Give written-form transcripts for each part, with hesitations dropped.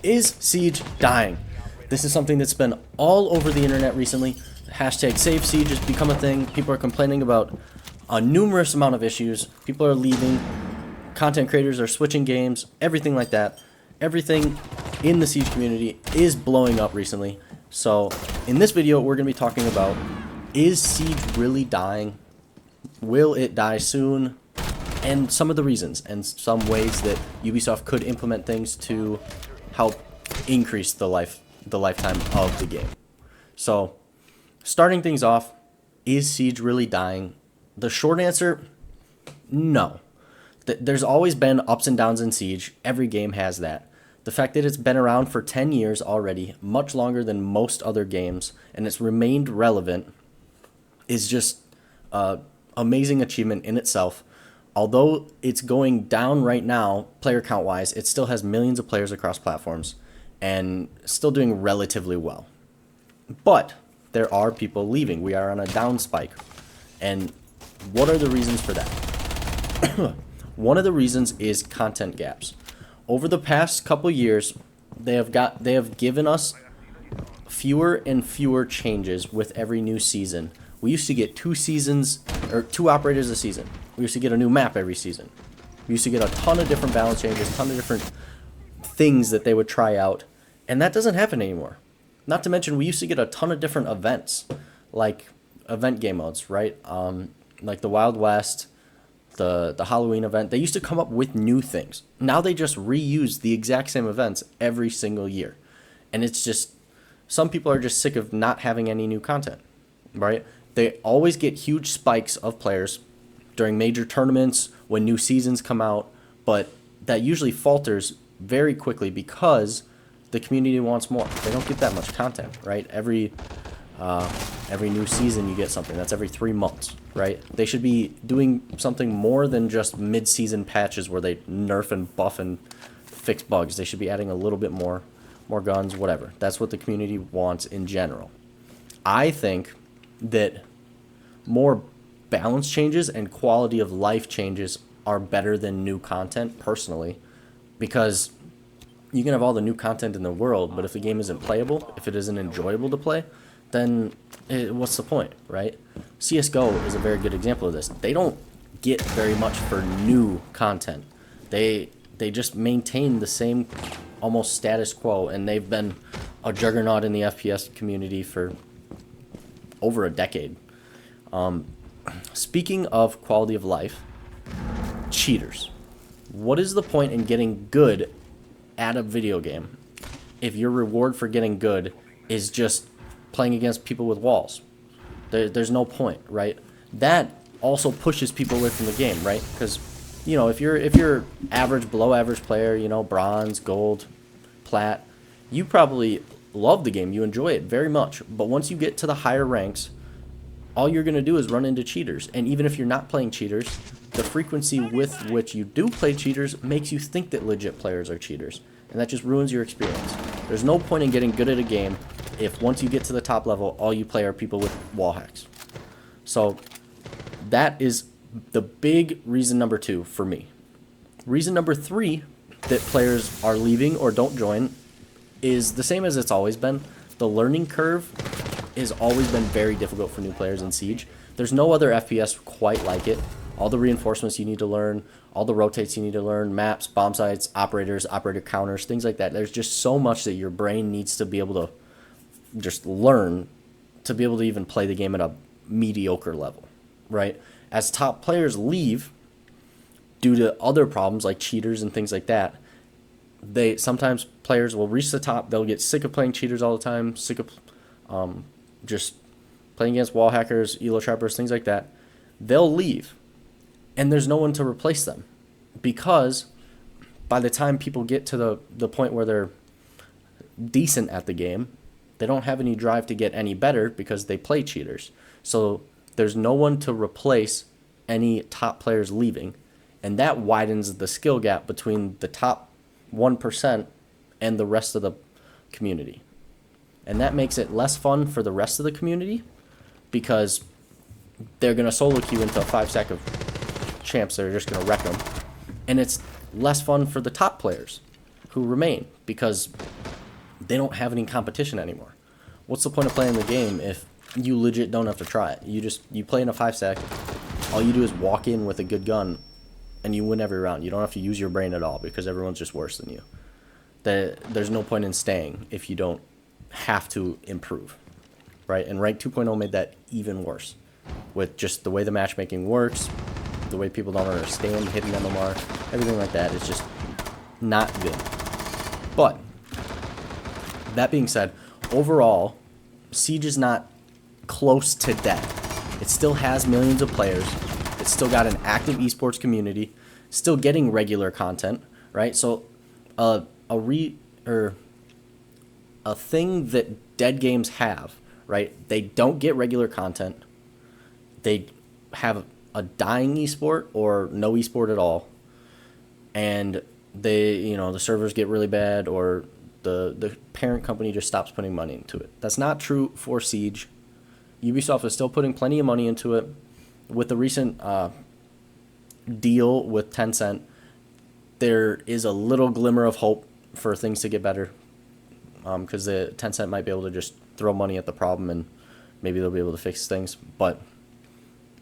Is Siege dying? This is something that's been all over the internet recently. Hashtag Save Siege has become a thing. People are complaining about a numerous amount of issues. People are leaving. Content creators are switching games. Everything like that. Everything in the Siege community is blowing up recently. So in this video, we're going to be talking about, is Siege really dying? Will it die soon? And some of the reasons and some ways that Ubisoft could implement things to help increase the lifetime of the game. So, starting things off, is Siege really dying? The short answer, no. There's always been ups and downs in Siege. Every game has that. The fact that it's been around for 10 years already, much longer than most other games, and it's remained relevant, is just an amazing achievement in itself. Although it's going down right now, player count wise, it still has millions of players across platforms and still doing relatively well. But there are people leaving. We are on a down spike. And what are the reasons for that? One of the reasons is content gaps. Over the past couple years, they have given us fewer and fewer changes with every new season. We used to get 2 operators a season. We used to get a new map every season. We used to get a ton of different balance changes, a ton of different things that they would try out. And that doesn't happen anymore. Not to mention, we used to get a ton of different events, like event game modes, right? Like the Wild West, the Halloween event. They used to come up with new things. Now they just reuse the exact same events every single year. And it's just, some people are just sick of not having any new content, right? They always get huge spikes of players during major tournaments when new seasons come out, but that usually falters very quickly because the community wants more. They don't get that much content, right? Every new season you get something. That's every 3 months, right? They should be doing something more than just mid-season patches where they nerf and buff and fix bugs. They should be adding a little bit more guns, whatever. That's what the community wants in general. I think that more balance changes and quality of life changes are better than new content, personally, because you can have all the new content in the world, but if the game isn't playable, if it isn't enjoyable to play, then what's the point, right? CSGO is a very good example of this. They don't get very much for new content. They just maintain the same almost status quo, and they've been a juggernaut in the FPS community for over a decade. Speaking of quality of life, cheaters. What is the point in getting good at a video game if your reward for getting good is just playing against people with walls? There's no point, right? That also pushes people away from the game, right? Because, you know, if you're average, below average player, you know, bronze, gold, plat, you probably love the game. You enjoy it very much. But once you get to the higher ranks, all you're going to do is run into cheaters. And even if you're not playing cheaters, the frequency with which you do play cheaters makes you think that legit players are cheaters. And that just ruins your experience. There's no point in getting good at a game if once you get to the top level, all you play are people with wall hacks. So that is the big reason number 2 for me. Reason number 3 that players are leaving or don't join is the same as it's always been. The learning curve has always been very difficult for new players in Siege. There's no other FPS quite like it. All the reinforcements you need to learn, all the rotates you need to learn, maps, bomb sites, operators, operator counters, things like that. There's just so much that your brain needs to be able to just learn to be able to even play the game at a mediocre level, right? As top players leave due to other problems like cheaters and things like that, sometimes players will reach the top, they'll get sick of playing cheaters all the time, sick of just playing against wall hackers, elo trappers, things like that. They'll leave, and there's no one to replace them, because by the time people get to the point where they're decent at the game, they don't have any drive to get any better because they play cheaters. So there's no one to replace any top players leaving, and that widens the skill gap between the top 1% and the rest of the community. And that makes it less fun for the rest of the community because they're going to solo queue into a 5-stack of champs that are just going to wreck them. And it's less fun for the top players who remain because they don't have any competition anymore. What's the point of playing the game if you legit don't have to try it? You play in a 5-stack, all you do is walk in with a good gun, and you win every round. You don't have to use your brain at all because everyone's just worse than you. There's no point in staying if you don't have to improve, right? And Rank 2.0 made that even worse with just the way the matchmaking works, the way people don't understand hidden MMR, everything like that is just not good. But that being said, overall, Siege is not close to dead. It still has millions of players. It's still got an active esports community, still getting regular content, right? So a thing that dead games have, right? They don't get regular content. They have a dying esport or no esport at all, and the servers get really bad, or the parent company just stops putting money into it. That's not true for Siege. Ubisoft is still putting plenty of money into it. With the recent deal with Tencent, there is a little glimmer of hope for things to get better, because the Tencent might be able to just throw money at the problem and maybe they'll be able to fix things. But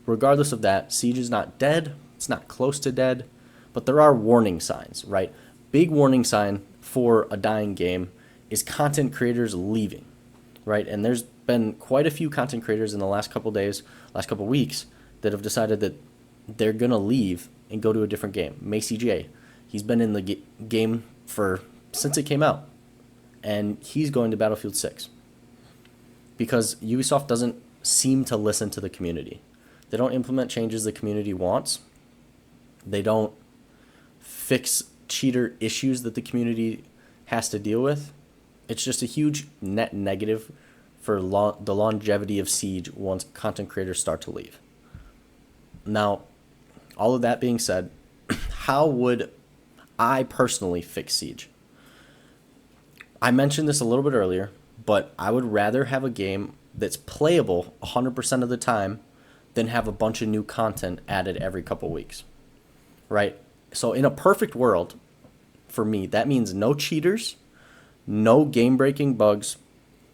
regardless of that, Siege is not dead. It's not close to dead, but there are warning signs, right? Big warning sign for a dying game is content creators leaving, right? And there's been quite a few content creators in the last couple days, last couple weeks, that have decided that they're going to leave and go to a different game. Macy J, he's been in the game since it came out, and he's going to Battlefield 6 because Ubisoft doesn't seem to listen to the community. They don't implement changes the community wants. They don't fix cheater issues that the community has to deal with. It's just a huge net negative for the longevity of Siege once content creators start to leave. Now, all of that being said, how would I personally fix Siege? I mentioned this a little bit earlier, but I would rather have a game that's playable 100% of the time than have a bunch of new content added every couple weeks, right? So in a perfect world, for me, that means no cheaters, no game-breaking bugs,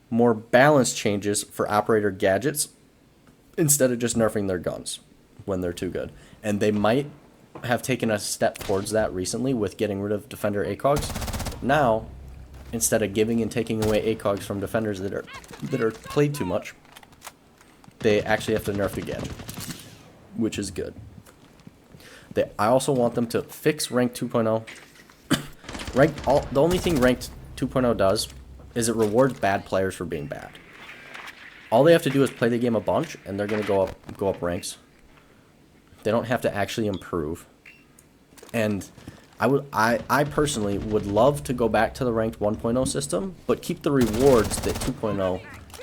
more balanced changes for operator gadgets instead of just nerfing their guns when they're too good. And they might have taken a step towards that recently with getting rid of defender ACOGs. Now, instead of giving and taking away ACOGs from defenders that are played too much, they actually have to nerf the gadget, which is good. I also want them to fix Rank 2.0. The only thing Ranked 2.0 does is it rewards bad players for being bad. All they have to do is play the game a bunch, and they're going to go up ranks. They don't have to actually improve. And I personally would love to go back to the Ranked 1.0 system, but keep the rewards that 2.0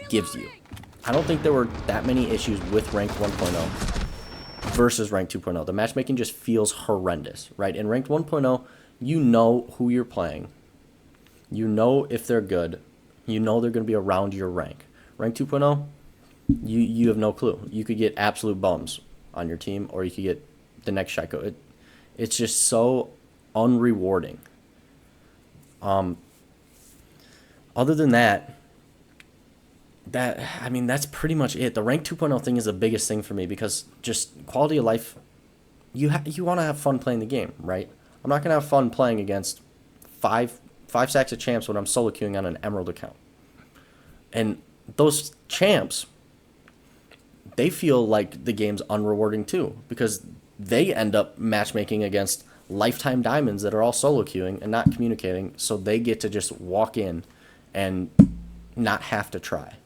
gives you. I don't think there were that many issues with Ranked 1.0 versus Ranked 2.0. The matchmaking just feels horrendous, right? In Ranked 1.0, you know who you're playing. You know if they're good. You know they're going to be around your rank. Rank 2.0, you have no clue. You could get absolute bums on your team, or you could get the next Shaiko. It's just so unrewarding. Other than that, that's pretty much it. The Rank 2.0 thing is the biggest thing for me because just quality of life. You want to have fun playing the game, right? I'm not gonna have fun playing against five stacks of champs when I'm solo queuing on an Emerald account. And those champs, they feel like the game's unrewarding too because they end up matchmaking against lifetime diamonds that are all solo queuing and not communicating, so they get to just walk in and not have to try.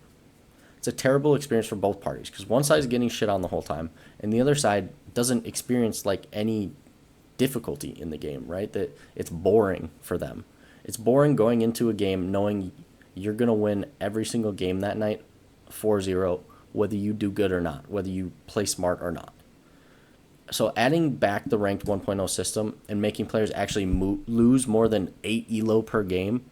It's a terrible experience for both parties because one side is getting shit on the whole time and the other side doesn't experience like any difficulty in the game, right? That it's boring for them. It's boring going into a game knowing you're going to win every single game that night 4-0, whether you do good or not, whether you play smart or not. So adding back the Ranked 1.0 system and making players actually lose more than 8 elo per game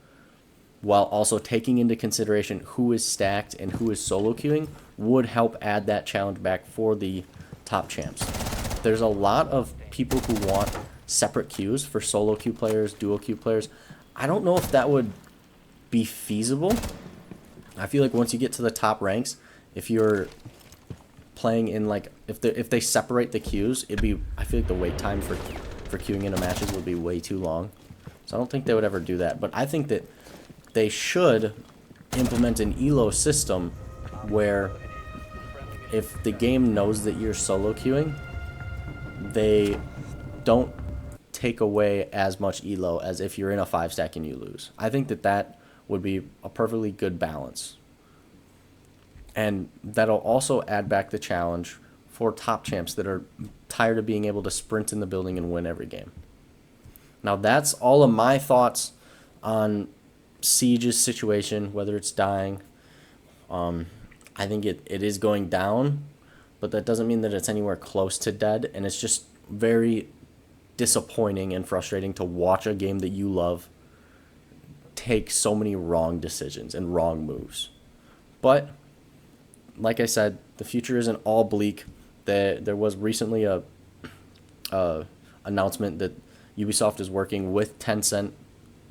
while also taking into consideration who is stacked and who is solo queuing would help add that challenge back for the top champs. There's a lot of people who want separate queues for solo queue players, duo queue players. I don't know if that would be feasible. I feel like once you get to the top ranks, if you're playing in like if they separate the queues, I feel like the wait time for queuing into matches would be way too long. So I don't think they would ever do that. But I think that they should implement an elo system where if the game knows that you're solo queuing, they don't take away as much elo as if you're in a 5-stack and you lose. I think that would be a perfectly good balance. And that'll also add back the challenge for top champs that are tired of being able to sprint in the building and win every game. Now that's all of my thoughts on Siege's situation, whether it's dying. I think it is going down, but that doesn't mean that it's anywhere close to dead, and it's just very disappointing and frustrating to watch a game that you love take so many wrong decisions and wrong moves. But like I said, the future isn't all bleak. There was recently a announcement that Ubisoft is working with Tencent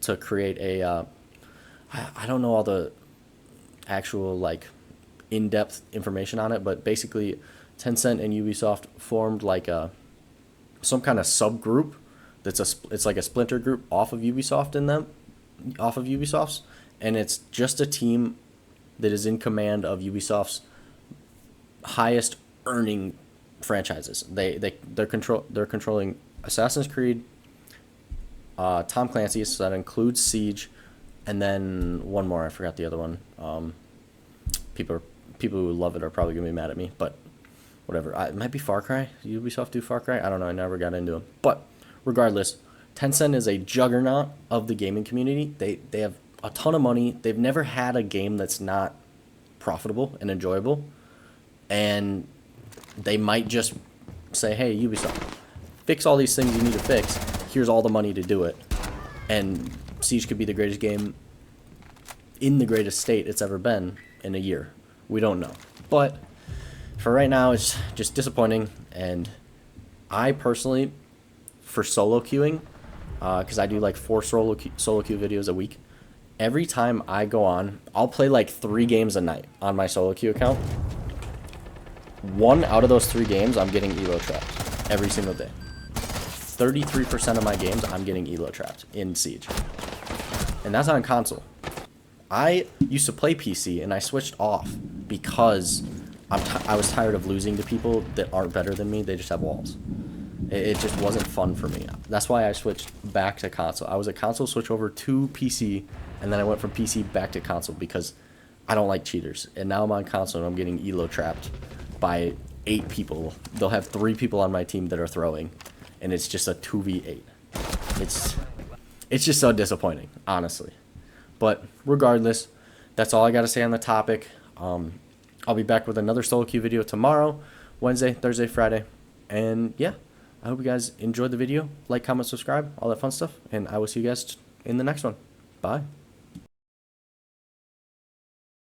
to create a I don't know all the actual like in-depth information on it, but basically Tencent and Ubisoft formed like some kind of subgroup it's like a splinter group off of Ubisoft's, and it's just a team that is in command of Ubisoft's highest earning franchises. They're controlling Assassin's Creed, Tom Clancy, so that includes Siege, and then one more. I forgot the other one. People who love it are probably gonna be mad at me, but whatever. It might be Far Cry. Ubisoft do Far Cry? I don't know. I never got into them. But regardless, Tencent is a juggernaut of the gaming community. They have a ton of money. They've never had a game that's not profitable and enjoyable. And they might just say, hey, Ubisoft, fix all these things you need to fix. Here's all the money to do it. And Siege could be the greatest game in the greatest state it's ever been in a year. We don't know. But for right now, it's just disappointing. And I personally, for solo queuing, because I do like 4 solo queue videos a week, every time I go on, I'll play like 3 games a night on my solo queue account. 1 out of those 3 games, I'm getting elo trapped every single day. 33% of my games, I'm getting elo trapped in Siege. And that's on console. I used to play PC, and I switched off because I was tired of losing to people that aren't better than me. They just have walls. It just wasn't fun for me. That's why I switched back to console. I was a console switch over to PC, and then I went from PC back to console because I don't like cheaters. And now I'm on console, and I'm getting elo trapped by 8 people. They'll have 3 people on my team that are throwing, and it's just a 2v8. It's just so disappointing, honestly. But regardless, that's all I got to say on the topic. I'll be back with another solo queue video tomorrow, Wednesday, Thursday, Friday. And yeah, I hope you guys enjoyed the video. Like, comment, subscribe, all that fun stuff. And I will see you guys in the next one. Bye.